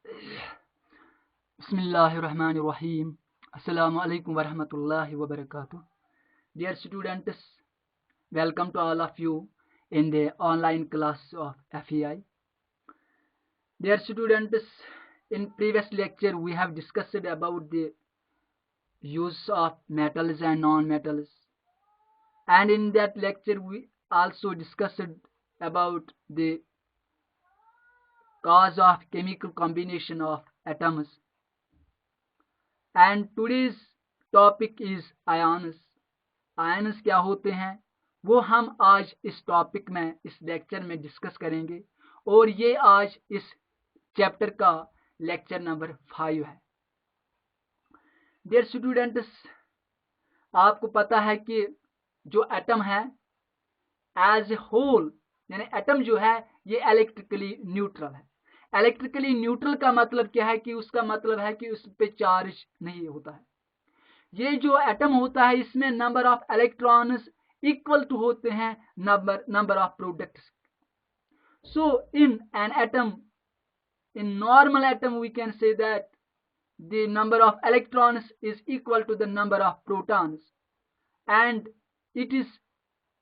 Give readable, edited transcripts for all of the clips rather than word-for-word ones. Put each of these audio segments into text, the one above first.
Bismillahirrahmanirrahim. Assalamu alaikum warahmatullahi wabarakatuh. Dear students, welcome to all of you in the online class of FEI. Dear students, in previous lecture we have discussed about the use of metals and non-metals, and in that lecture we also discussed about the cause of chemical combination of atoms. And today's topic is ions. Ions क्या होते हैं वो हम आज इस topic में, इस lecture में डिस्कस करेंगे, और ये आज इस चैप्टर का लेक्चर नंबर 5 है। डियर स्टूडेंट्स, आपको पता है कि जो एटम है एज ए होल, यानी एटम जो है ये इलेक्ट्रिकली न्यूट्रल है। इलेक्ट्रिकली न्यूट्रल का मतलब क्या है कि उसका मतलब है कि उस पर चार्ज नहीं होता है। ये जो एटम होता है इसमें number of electrons equal to होते हैं number of products. So in an atom, in normal atom we can say that the number of electrons is equal to the number of protons and it is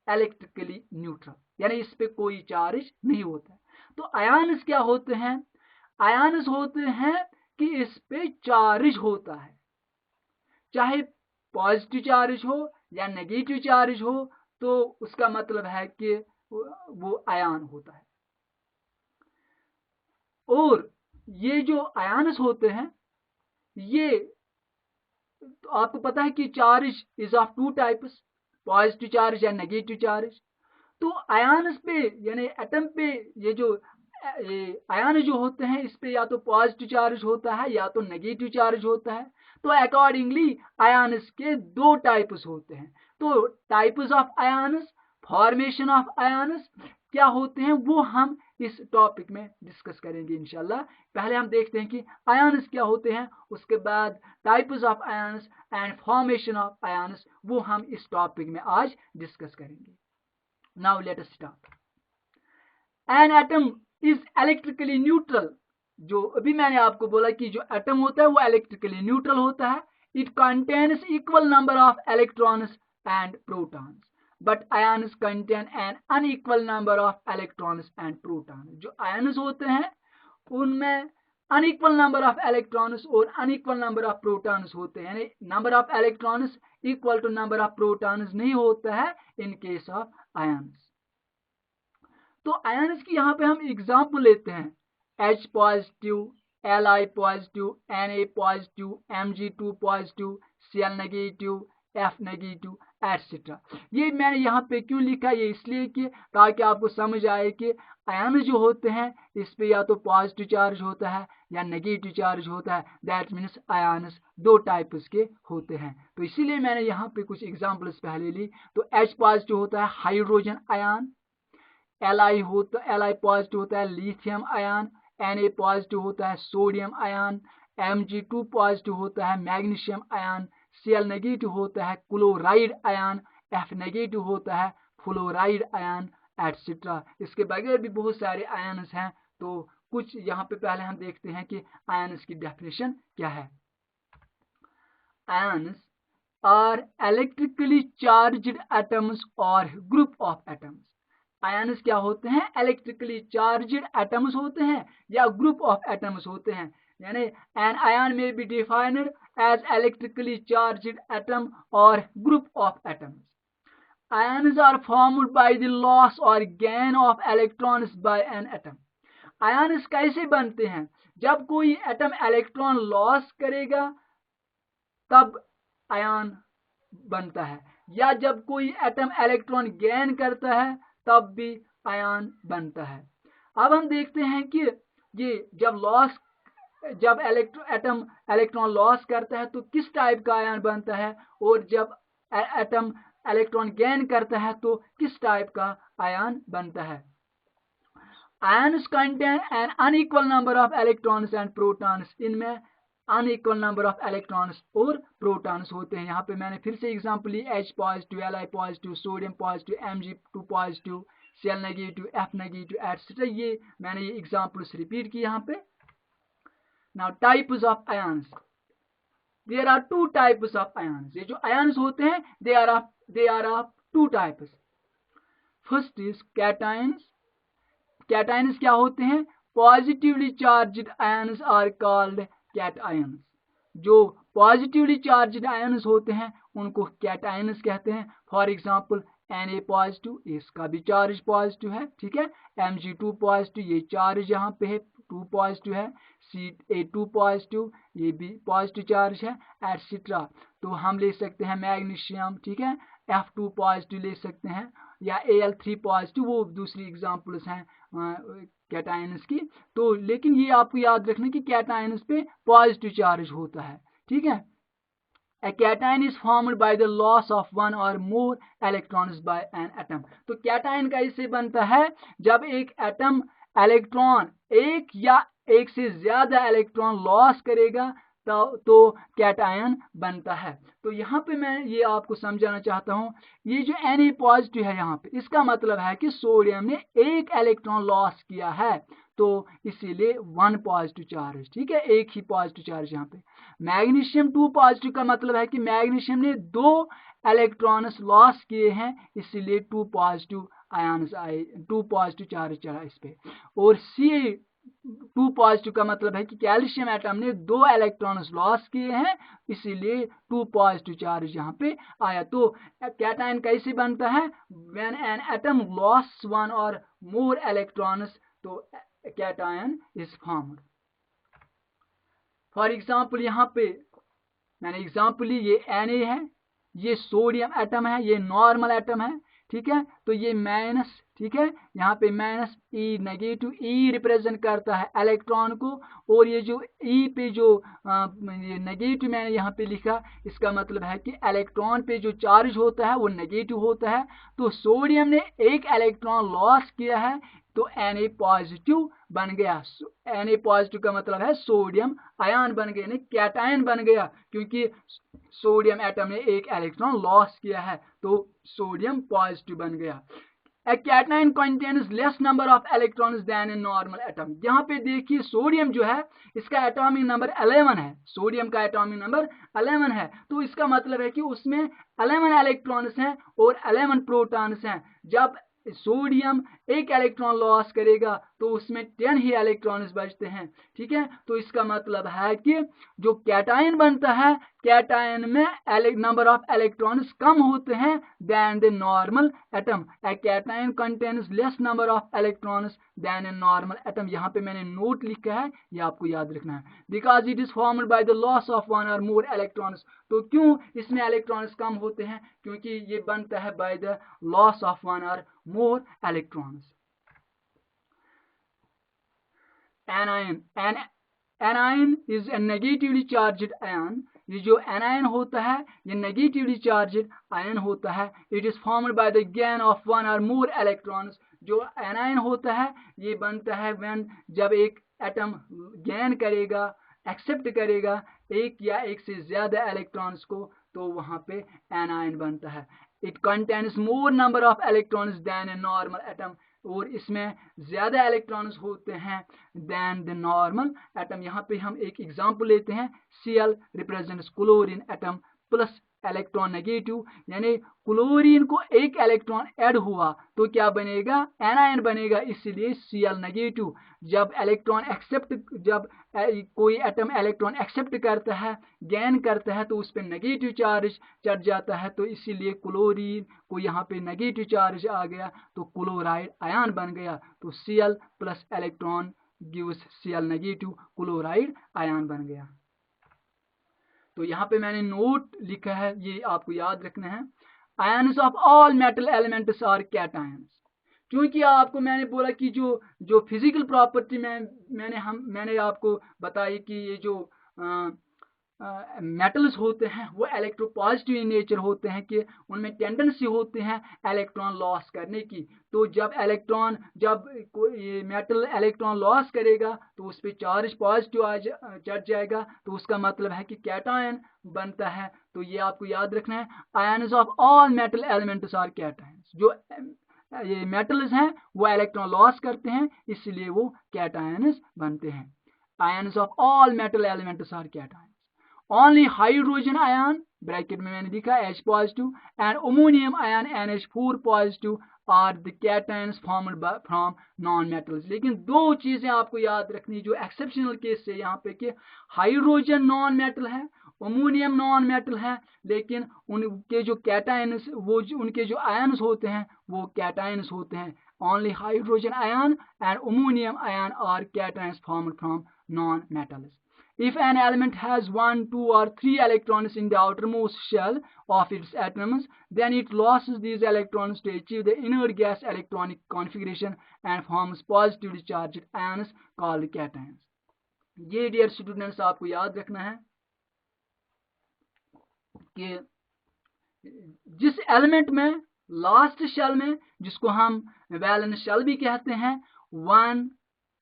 electrically neutral, यानी इस पे कोई charge नहीं होता है। तो ions क्या होते हैं? आयन्स होते हैं कि इस पे चार्ज होता है, चाहे पॉजिटिव चार्ज हो या नेगेटिव चार्ज हो, तो उसका मतलब है कि वो आयन होता है। और ये जो आयन्स होते हैं ये तो आपको पता है कि charge is of two types, positive charge या नेगेटिव चार्ज। तो आयन्स पे यानी एटम पे ये जो आयन जो होते हैं इस पे या तो पॉजिटिव चार्ज होता है या तो नेगेटिव चार्ज होता है। तो अकॉर्डिंगली आयन्स के दो टाइप्स होते हैं। तो types of ions, formation of ions क्या होते हैं वो हम इस टॉपिक में डिस्कस करेंगे इंशाल्लाह। पहले हम देखते हैं कि आयन्स क्या होते हैं, उसके बाद types of ions and formation of ions, वो हम इस टॉपिक में आज डिस्कस करेंगे। Now let us start. An atom is electrically neutral. जो अभी मैंने आपको बोला कि जो एटम होता है वो इलेक्ट्रिकली न्यूट्रल होता है। It contains equal number of electrons and protons, but ions contain an unequal number of electrons and protons. जो ions होते हैं उनमें अनइक्वल नंबर ऑफ इलेक्ट्रॉन्स और अनइक्वल नंबर ऑफ प्रोटॉन्स होते हैं, यानी number of electrons equal to number of protons नहीं होता है इन केस ऑफ आयन्स। तो आयन्स की यहाँ पे हम एग्जाम्पल लेते हैं, H positive, Li positive, Na positive, Mg2 positive, Cl negative, F negative etcetera. ये मैंने यहाँ पे क्यों लिखा, ये इसलिए कि ताकि आपको समझ आए कि आयन जो होते हैं इस पे या तो पॉजिटिव चार्ज होता है या नेगेटिव चार्ज होता है। दैट मीन्स आयन्स दो टाइप्स के होते हैं। तो इसीलिए मैंने यहाँ पे कुछ एग्जांपल्स पहले ली। तो H पॉजिटिव होता है हाइड्रोजन आयन, Li पॉजिटिव होता है लिथियम आयन, Na पॉजिटिव होता है सोडियम आयन, Mg2 पॉजिटिव होता है मैग्नीशियम आयन, Cl नेगेटिव होता है क्लोराइड आयन, F नेगेटिव होता है फ्लोराइड आयन एटसेट्रा। इसके बगैर भी बहुत सारे आयन्स हैं। तो कुछ यहाँ पे पहले हम देखते हैं कि आयन्स की डेफिनेशन क्या है। Ions are electrically charged atoms और ग्रुप ऑफ एटम्स। आयन्स क्या होते हैं? इलेक्ट्रिकली चार्ज्ड एटम्स होते हैं या ग्रुप ऑफ एटम्स होते हैं। यानी एन आयन में be defined as electrically charged atom और group of atoms. Ions are formed by the loss or gain of electrons by an atom. Ions कैसे बनते हैं? जब कोई एटम इलेक्ट्रॉन लॉस करेगा तब आयन बनता है, या जब कोई एटम इलेक्ट्रॉन गेन करता है तब भी आयन बनता है। अब हम देखते हैं कि ये जब एटम इलेक्ट्रॉन लॉस करता है तो किस टाइप का आयन बनता है, और जब एटम इलेक्ट्रॉन गेन करता है तो किस टाइप का आयन बनता है। Ions contain an unequal number of electrons and protons. इनमें अनइक्वल नंबर ऑफ इलेक्ट्रॉन्स और प्रोटॉन्स होते हैं। यहाँ पे मैंने फिर से एग्जांपल ली, H positive, Li positive, sodium positive, Mg2 positive, Cl negative, F negative etcetera. ये मैंने ये एग्जांपल्स रिपीट की यहाँ पे। Now types of ions, there are two types of ions. ये जो आयंस होते हैं they are of two types. First is cations. Cations क्या होते हैं? Positively charged ions are called cations. जो पॉजिटिवली चार्ज्ड आयंस होते हैं उनको कैटायंस कहते हैं। फॉर एग्जांपल Na पॉजिटिव, इसका भी चार्ज पॉजिटिव है, ठीक है। Mg2 पॉजिटिव, ये चार्ज यहाँ पे है, 2 पॉजिटिव है। Ca2 पॉजिटिव, ये भी पॉजिटिव चार्ज है, एटसेट्रा। तो हम ले सकते हैं मैग्नीशियम, ठीक है, F2 पॉजिटिव ले सकते हैं, या Al3 पॉजिटिव, वो दूसरी एग्जांपल्स हैं कैटायंस की। तो लेकिन ये आपको याद रखना कि कैटायंस पे पॉजिटिव चार्ज होता है, ठीक है। A cation is formed by the loss of one or more electrons by an atom। तो कैटायन कैसे बनता है? जब एक एटम इलेक्ट्रॉन एक या एक से ज्यादा इलेक्ट्रॉन लॉस करेगा तो कैटायन बनता है। तो यहाँ पे मैं ये आपको समझाना चाहता हूँ, ये जो Na पॉजिटिव है यहाँ पे, इसका मतलब है कि सोडियम ने एक इलेक्ट्रॉन लॉस किया है, तो इसीलिए 1 पॉजिटिव चार्ज, ठीक है, एक ही पॉजिटिव चार्ज यहाँ पे। मैग्नीशियम 2 पॉजिटिव का मतलब है कि मैग्नीशियम ने 2 इलेक्ट्रॉन्स लॉस किए हैं, इसीलिए 2 पॉजिटिव आयंस आए, 2 पॉजिटिव चार्ज चढ़ा इस पे। और Ca2 पॉजिटिव का मतलब है कि कैल्शियम एटम ने 2 इलेक्ट्रॉन्स लॉस किए हैं, इसीलिए 2 पॉजिटिव चार्ज यहाँ पे आया। तो कैटायन कैसे बनता है? व्हेन एन एटम लॉस 1 और मोर इलेक्ट्रॉन्स, तो cation is formed. For example यहाँ पे मैंने एग्जाम्पल ली, ये Na है, ये सोडियम एटम है, ये नॉर्मल एटम है, ठीक है। तो ये माइनस, ठीक है, यहाँ पे माइनस ई नेगेटिव, ई रिप्रेजेंट करता है इलेक्ट्रॉन को, और ये जो ई पे जो ये नेगेटिव मैंने यहाँ पे लिखा, इसका मतलब है कि इलेक्ट्रॉन पे जो चार्ज होता है वो नेगेटिव होता है। तो सोडियम ने एक इलेक्ट्रॉन लॉस किया है, तो Na पॉजिटिव बन गया। Na पॉजिटिव का मतलब है सोडियम आयन बन गया, यानी कैटायन बन गया, क्योंकि सोडियम एटम ने एक इलेक्ट्रॉन लॉस किया है, तो सोडियम पॉजिटिव बन गया। A cation contains less number of electrons than a normal atom। यहाँ पे देखिए सोडियम जो है इसका एटॉमिक नंबर 11 है, सोडियम का एटॉमिक नंबर 11 है, तो इसका मतलब है कि उसमें 11 इलेक्ट्रॉन्स हैं और 11 प्रोटॉन्स हैं। जब सोडियम एक इलेक्ट्रॉन लॉस करेगा तो उसमें 10 ही इलेक्ट्रॉन्स बचते हैं, ठीक है। तो इसका मतलब है कि जो कैटायन बनता है, कैटायन में नंबर ऑफ इलेक्ट्रॉन्स कम होते हैं than the normal atom. A cation contains less number of electrons than a normal atom. यहाँ पे मैंने नोट लिखा है, ये आपको याद रखना है। Because it is formed by the loss of 1 और मोर इलेक्ट्रॉन्स। तो क्यों इसमें इलेक्ट्रॉन्स कम होते हैं? क्योंकि ये बनता है बाय द लॉस ऑफ 1 और मोर electrons. anion is a negatively charged ion। ये जो anion होता है ये नेगेटिवली चार्ज्ड आयन होता है। It is formed by the gain of 1 और मोर इलेक्ट्रॉन्स। जो anion होता है ये बनता है व्हेन जब एक एटम गेन करेगा, एक्सेप्ट करेगा एक या एक से ज्यादा इलेक्ट्रॉन्स को, तो वहां पे anion बनता है। It contains more number of electrons than a normal atom. और इसमें ज्यादा इलेक्ट्रॉन्स होते हैं देन द नॉर्मल एटम। यहाँ पे हम एक एग्जांपल लेते हैं, Cl represents chlorine atom plus electron negative, यानी क्लोरीन को एक इलेक्ट्रॉन ऐड हुआ तो क्या बनेगा? एनायन बनेगा, इसलिए Cl नेगेटिव। जब इलेक्ट्रॉन एक्सेप्ट, जब कोई एटम इलेक्ट्रॉन एक्सेप्ट करता है, गेन करता है, तो उस पर नेगेटिव चार्ज चढ़ जाता है, तो इसीलिए क्लोरीन को यहाँ पे नेगेटिव चार्ज आ गया, तो क्लोराइड आयन बन गया। तो Cl plus electron gives Cl negative, chloride ion बन गया। तो यहाँ पे मैंने नोट लिखा है, ये आपको याद रखना है। Ions of all metal elements are cations. क्योंकि आपको मैंने बोला कि जो फिजिकल प्रॉपर्टी मैंने आपको बताई कि ये जो मेटल्स होते हैं वो इलेक्ट्रोपॉजिटिव इन नेचर होते हैं, कि उनमें टेंडेंसी होते हैं इलेक्ट्रॉन लॉस करने की। तो जब कोई मेटल इलेक्ट्रॉन लॉस करेगा तो उस पर चार्ज पॉजिटिव चढ़ जाएगा, तो उसका मतलब है कि कैटायन बनता है। तो ये आपको याद रखना है, ions of all metal elements are cations. जो ये मेटल्स हैं वो इलेक्ट्रॉन लॉस करते हैं, इसलिए वो कैटायंस बनते हैं। ions of all metal elements are cations. Only hydrogen ion bracket में मैंने लिखा H positive and ammonium ion NH4 positive are the cations formed from non metals. लेकिन दो चीजें आपको याद रखनी जो एक्सेप्शनल केस है यहाँ पे कि हाइड्रोजन नॉन मेटल है, अमोनियम नॉन मेटल है, लेकिन उनके जो कैटायंस वो उनके जो आयन्स होते हैं वो कैटायंस होते हैं. Only hydrogen ion and ammonium ion are cations formed from non-metals. If an element has 1, 2 or 3 electrons in the outermost shell of its atoms, then it loses these electrons to achieve the inner gas electronic configuration and forms positively charged ions called cations. ये dear students आपको याद रखना है कि जिस element में last shell में, जिसको हम वैलेंस शेल भी कहते हैं, 1,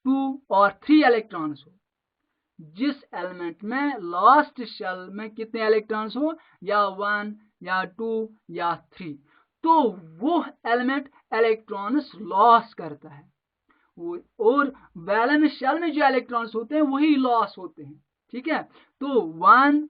2 और 3 इलेक्ट्रॉन्स हो, जिस एलिमेंट में लास्ट शेल में कितने इलेक्ट्रॉन्स हो, या 1 या 2 या 3, तो वो एलिमेंट इलेक्ट्रॉन्स लॉस करता है. और वैलेंस शेल में जो इलेक्ट्रॉन्स होते हैं वही लॉस होते हैं. ठीक है, तो 1,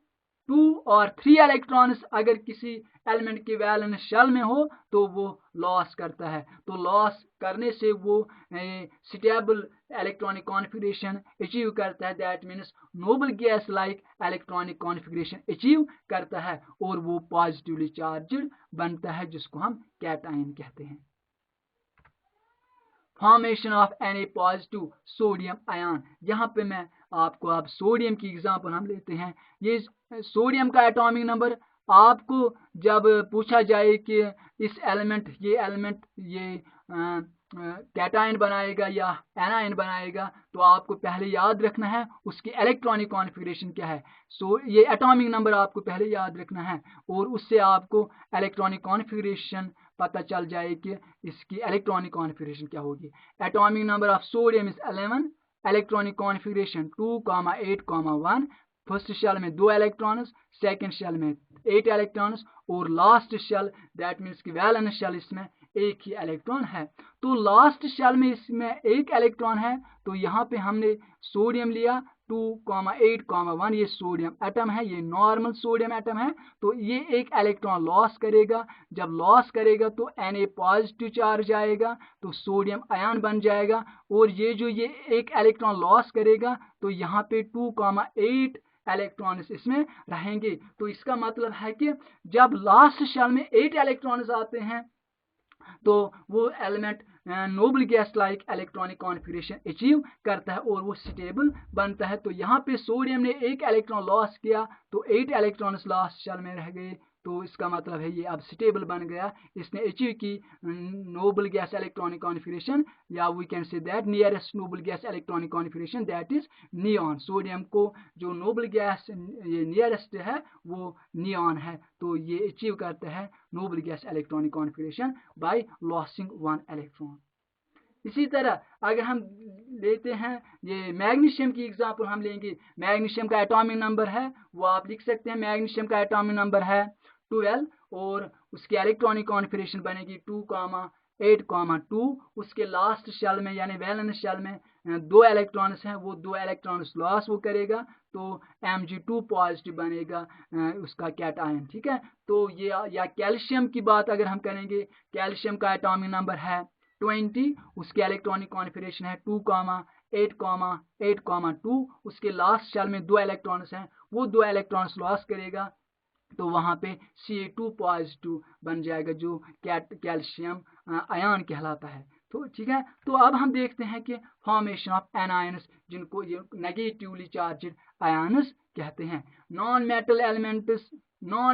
2 और 3 इलेक्ट्रॉन्स अगर किसी एलिमेंट के वैलेंस शेल में हो तो वो लॉस करता है. तो लॉस करने से वो स्टेबल इलेक्ट्रॉनिक कॉन्फिगरेशन अचीव करता है. That means noble gas like electronic configuration achieve करता है और वो पॉजिटिवली चार्ज्ड बनता है, जिसको हम कैटायन कहते हैं. Formation of Na positive sodium ion. यहाँ पे मैं आपको अब सोडियम की एग्जांपल हम लेते हैं. ये सोडियम का एटॉमिक नंबर आपको जब पूछा जाए कि इस एलिमेंट ये कैटायन बनाएगा या एनायन बनाएगा, तो आपको पहले याद रखना है उसकी इलेक्ट्रॉनिक कॉन्फिगरेशन क्या है. ये एटॉमिक नंबर आपको पहले याद रखना है और उससे आपको इलेक्ट्रॉनिक कॉन्फिगरेशन पता चल जाए कि इसकी इलेक्ट्रॉनिक कॉन्फिगरेशन क्या होगी. Atomic number of sodium is 11, electronic configuration 2, 8, 1. First shell में 2 इलेक्ट्रॉन्स, सेकंड शेल में 8 इलेक्ट्रॉन्स और लास्ट शेल दैट मीन्स कि वैलेंस शेल इसमें एक ही इलेक्ट्रॉन है. तो लास्ट शेल में इसमें एक इलेक्ट्रॉन है, तो यहाँ पे हमने सोडियम लिया 2, 8, 1. ये सोडियम एटम है, ये नॉर्मल सोडियम एटम है. तो ये एक इलेक्ट्रॉन लॉस करेगा. जब लॉस करेगा तो Na पॉजिटिव चार्ज आएगा, तो सोडियम आयन बन जाएगा. और ये एक इलेक्ट्रॉन लॉस करेगा तो यहाँ पे 2, 8 इलेक्ट्रॉन्स इसमें रहेंगे. तो इसका मतलब है कि जब लास्ट शेल में 8 इलेक्ट्रॉन्स आते हैं तो वो element noble gas like electronic configuration achieve करता है और वो स्टेबल बनता है. तो यहाँ पे सोडियम ने एक इलेक्ट्रॉन लॉस किया तो 8 इलेक्ट्रॉन्स लास्ट शेल में रह गए. तो इसका मतलब है ये अब स्टेबल बन गया, इसने अचीव की नोबल गैस इलेक्ट्रॉनिक कॉन्फिगरेशन, या we can say that nearest noble gas electronic configuration that is neon. Sodium को जो नोबल गैस ये नियरेस्ट है वो नियॉन है. तो ये अचीव करता है noble gas electronic configuration by losing 1 electron. इसी तरह अगर हम लेते हैं ये मैग्नीशियम की एग्जांपल हम लेंगे. मैग्नीशियम का एटॉमिक नंबर है वो आप लिख सकते हैं. मैग्नीशियम का एटॉमिक नंबर है 12 और उसकी इलेक्ट्रॉनिक कॉन्फिगरेशन बनेगी 2, 8, 2. उसके लास्ट शेल में यानी वैलेंस शेल में 2 इलेक्ट्रॉन्स हैं, वो 2 इलेक्ट्रॉन्स लॉस वो करेगा तो Mg2 पॉजिटिव बनेगा उसका कैटायन. ठीक है, तो ये या कैल्शियम की बात अगर हम करेंगे, कैल्शियम का एटॉमिक नंबर है 20, उसके इलेक्ट्रॉनिक कॉन्फिगरेशन है 2, 8, 8, 2. उसके लास्ट शेल में 2 इलेक्ट्रॉन्स हैं, वो 2 इलेक्ट्रॉन्स लॉस करेगा तो वहां पे Ca2 पॉजिटिव बन जाएगा जो कैल्शियम आयन कहलाता है. तो ठीक है, तो अब हम देखते हैं कि फॉर्मेशन ऑफ एनायंस जिनको नेगेटिवली चार्ज्ड आयन्स कहते हैं. नॉन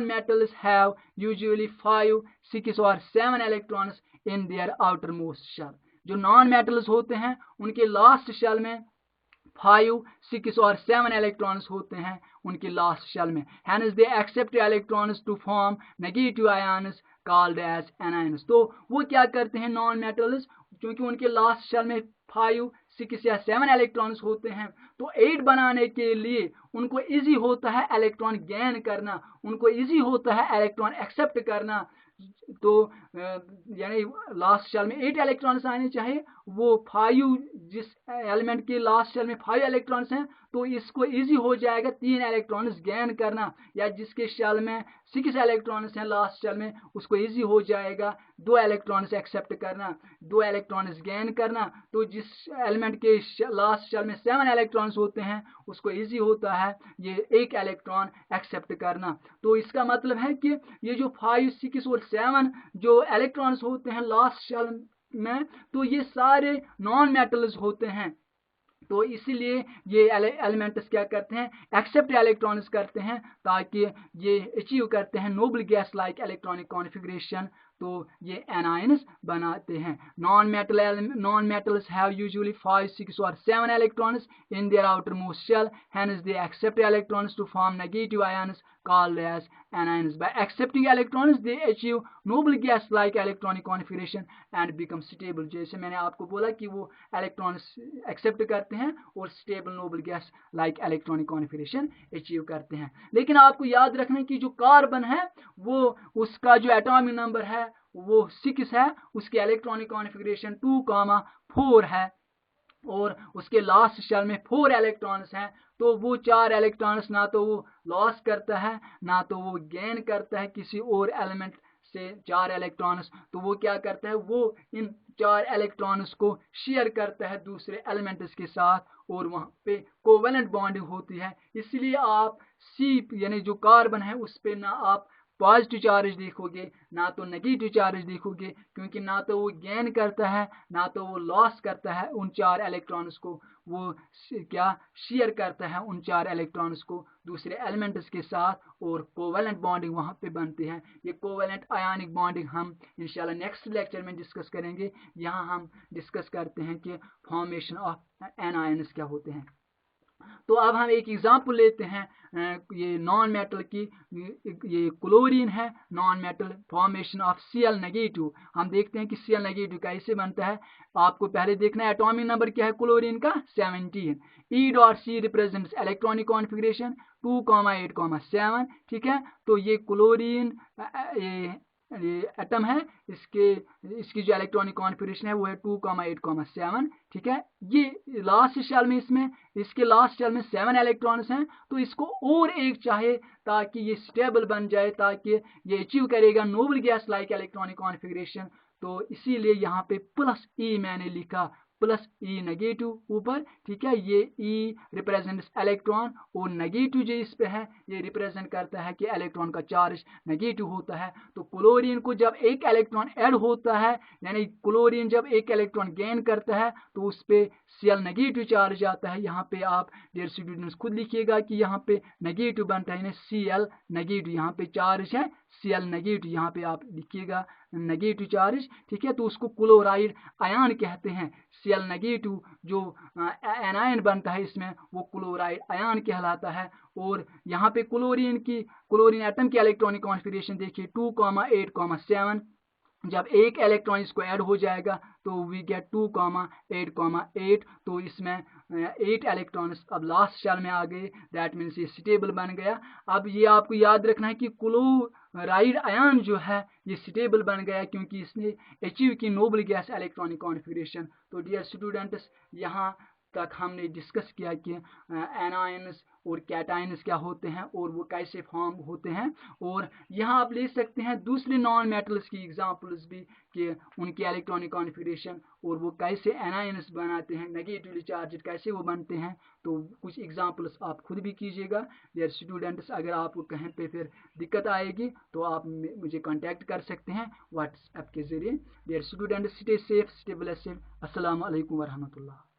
मेटल्स हैव यूजुअली 5, 6 और 7 electrons in their outermost shell. जो नॉन मेटल्स होते हैं उनके लास्ट शेल में 5, 6 और 7 इलेक्ट्रॉन्स होते हैं उनके लास्ट शेल में. Hence they accept electrons to form negative ions called as anions. तो वो क्या करते हैं नॉन मेटल्स, क्योंकि उनके लास्ट शेल में 5, 6 या 7 इलेक्ट्रॉन्स होते हैं तो 8 बनाने के लिए उनको इजी होता है इलेक्ट्रॉन गेन करना, उनको इजी होता है इलेक्ट्रॉन एक्सेप्ट करना. तो यानी लास्ट शेल में 8 इलेक्ट्रॉन्स आने चाहिए, वो 5 जिस एलिमेंट के लास्ट शेल में 5 इलेक्ट्रॉन्स हैं तो इसको इजी हो जाएगा 3 इलेक्ट्रॉन्स गेन करना, या जिसके शेल में 6 इलेक्ट्रॉन्स हैं लास्ट शेल में उसको इजी हो जाएगा 2 इलेक्ट्रॉन्स एक्सेप्ट करना, 2 इलेक्ट्रॉन्स गेन करना। तो जिस एलिमेंट के लास्ट शेल में 7 इलेक्ट्रॉन्स होते हैं उसको इजी होता है ये 1 इलेक्ट्रॉन एक्सेप्ट करना। तो इसका मतलब है कि ये जो 5, 6 और 7 जो इलेक्ट्रॉन्स होते हैं लास्ट शेल में तो ये सारे नॉन मेटल्स होते हैं। तो इसीलिए ये एलिमेंट्स क्या करते हैं, एक्सेप्ट इलेक्ट्रॉन्स करते हैं ताकि ये अचीव करते हैं noble gas like electronic configuration. तो ये एनायंस बनाते हैं। नॉन मेटल्स हैव यूजुअली 5, 6 और 7 electrons in their outermost shell, hence they accept electrons to form negative ions called as anions. By accepting electrons they achieve noble gas like electronic configuration and become stable. जैसे मैंने आपको बोला कि वो electrons accept करते हैं और stable noble gas like electronic configuration achieve करते हैं। लेकिन आपको याद रखना कि जो कार्बन है वो उसका जो एटॉमिक नंबर है वो 6 है, उसके इलेक्ट्रॉनिक कॉन्फ़िगरेशन 2,4 है और उसके लास्ट शेल में 4 इलेक्ट्रॉन्स हैं। तो वो 4 इलेक्ट्रॉन्स ना तो वो लॉस करता है ना तो वो गेन करता है किसी और एलिमेंट से 4 इलेक्ट्रॉन्स। तो वो क्या करता है, वो इन 4 इलेक्ट्रॉन्स को शेयर करता है दूसरे एलिमेंट्स के साथ और वहाँ पे कोवेलेंट बॉन्डिंग होती है। इसलिए आप सी यानी जो कार्बन है उस पर ना आप पॉजिटिव चार्ज देखोगे ना तो नेगेटिव चार्ज देखोगे, क्योंकि ना तो वो गेन करता है ना तो वो लॉस करता है उन 4 इलेक्ट्रॉन्स को, वो क्या शेयर करता है उन 4 इलेक्ट्रॉन्स को दूसरे एलिमेंट्स के साथ और कोवेलेंट बॉन्डिंग वहाँ पे बनती है। ये कोवेलेंट आयनिक बॉन्डिंग हम इंशाल्लाह नेक्स्ट लेक्चर में डिस्कस करेंगे। यहाँ हम डिस्कस करते हैं कि फॉर्मेशन ऑफ एनायंस क्या होते हैं। तो अब हम एक एग्जांपल लेते हैं ये नॉन मेटल की, ये क्लोरीन है non metal, formation of Cl negative. हम देखते हैं कि Cl नेगेटिव कैसे बनता है। आपको पहले देखना है एटॉमिक नंबर क्या है क्लोरीन का 17। E.C represents electronic configuration 2,8,7। ठीक है, तो ये क्लोरीन ये एटम है, इसकी जो इलेक्ट्रॉनिक कॉन्फ़िगरेशन है वो है 2,8,7। ठीक है, ये लास्ट शेल में इसके लास्ट शेल में 7 इलेक्ट्रॉन्स हैं तो इसको और एक चाहिए ताकि ये स्टेबल बन जाए, ताकि ये अचीव करेगा noble gas like electronic configuration. तो इसीलिए यहाँ पे प्लस ई मैंने लिखा, प्लस ई नेगेटिव ऊपर। ठीक है, ये ई रिप्रेजेंट्स इलेक्ट्रॉन और नेगेटिव जो इस पे है ये रिप्रेजेंट करता है कि इलेक्ट्रॉन का चार्ज नेगेटिव होता है। तो क्लोरीन को जब एक इलेक्ट्रॉन ऐड होता है यानी क्लोरीन जब एक इलेक्ट्रॉन गेन करता है तो उस पे Cl नेगेटिव चार्ज आता है। यहाँ पे आप डियर स्टूडेंट्स खुद लिखिएगा कि यहाँ पे नेगेटिव बनता है, Cl नेगेटिव, यहाँ पे चार्ज है Cl नेगेटिव, यहाँ पे आप लिखिएगा नेगेटिव चार्ज। ठीक है, तो उसको क्लोराइड आयन कहते हैं। Cl नेगेटिव जो एनायन बनता है इसमें वो क्लोराइड आयन कहलाता है। और यहाँ पे क्लोरीन एटम की इलेक्ट्रॉनिक कॉन्फ़िगरेशन देखिए 2,8,7। जब एक इलेक्ट्रॉन इसको ऐड हो जाएगा तो वी गेट 2,8,8। तो इसमें 8 इलेक्ट्रॉन्स अब लास्ट शेल में आ गए, दैट मीन्स ये स्टेबल बन गया। अब ये आपको याद रखना है कि क्लोराइड आयन जो है ये स्टेबल बन गया क्योंकि इसने अचीव की नोबल गैस इलेक्ट्रॉनिक कॉन्फ़िगरेशन। तो डियर स्टूडेंट्स यहाँ तक हमने डिस्कस किया कि एनायंस और कैटायंस क्या होते हैं और वो कैसे फॉर्म होते हैं। और यहाँ आप ले सकते हैं दूसरे नॉन मेटल्स की एग्जांपल्स भी कि उनकी इलेक्ट्रॉनिक कॉन्फ़िगरेशन और वो कैसे एनायंस बनाते हैं, नेगेटिवली चार्ज कैसे वो बनते हैं। तो कुछ एग्जांपल्स आप खुद भी कीजिएगा डियर स्टूडेंट्स। अगर आपको कहीं पे फिर दिक्कत आएगी तो आप मुझे कांटेक्ट कर सकते हैं व्हाट्सएप के जरिए। Dear students, stay safe, stay blessed. अस्सलाम वालेकुम वरहमतुल्लाह।